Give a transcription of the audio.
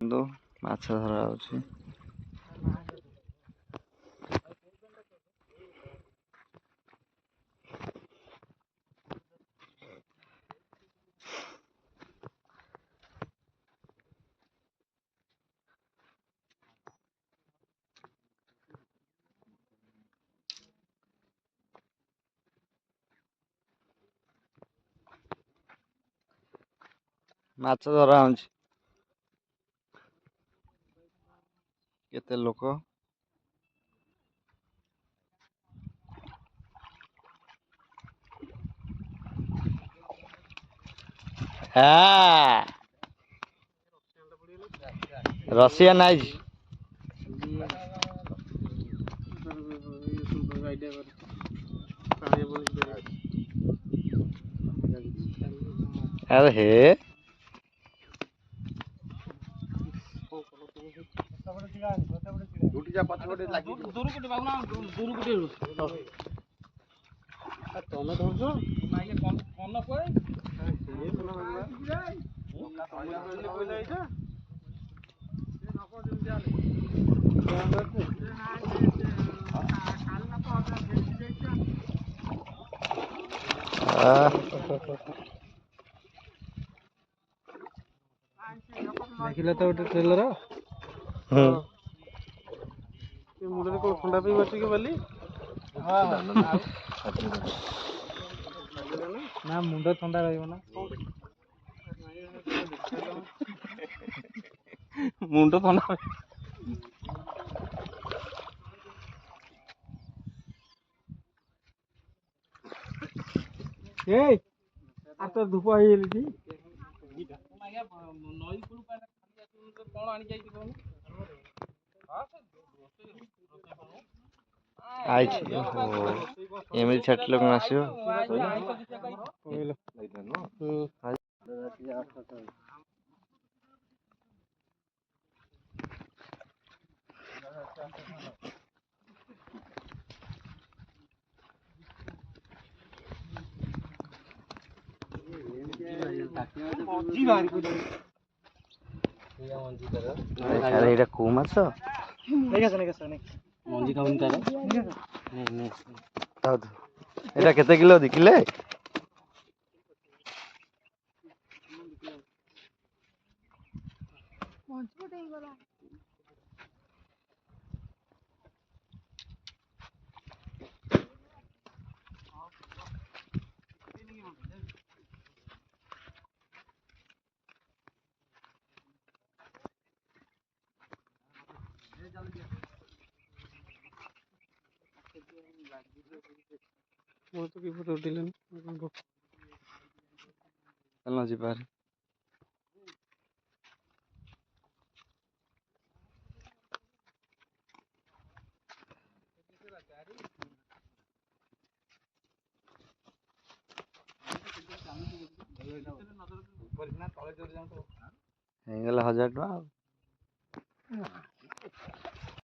କିନ୍ତୁ ମାଛ ଧରା ହଉଛି। ମାଛ ଧରା ହଉଛି। କେତେ ଲୋକ ରସିଆ ନାଇଜ ଆରେ ହେ ତମେ ଧରୁଛ ଦେଖିଲେ ତ ଗୋଟେ ଟ୍ରେଲର ମୁଣ୍ଡରେ କଣ ଥଣ୍ଡା ପାଇଁ ଅଛି କି ବାଲି ନା ମୁଣ୍ଡ ଥଣ୍ଡା ରହିବ ନା ମୁଣ୍ଡ ଥଣ୍ଡା ଏଇ ଆତ ଧୂପ ହେଇଗଲି କଣ ଆଣି ଯାଇଛି କହୁନୁ ଆଇଛି ଏମିତି ଛାଟିଲେ କଣ ଆସିବ? ଏଇଟା କୋଉ ମାଛ? ମଞ୍ଜି ଖାଉନି ତାର ଏଇଟା କେତେ କିଲୋ? 2 କିଲେ? ମୁଁ ତ କିପରି ଉଠିଲେନି ଚାଲ ଯିବା। ହେଇଗଲା 1000 ଟଙ୍କା ଆଉ।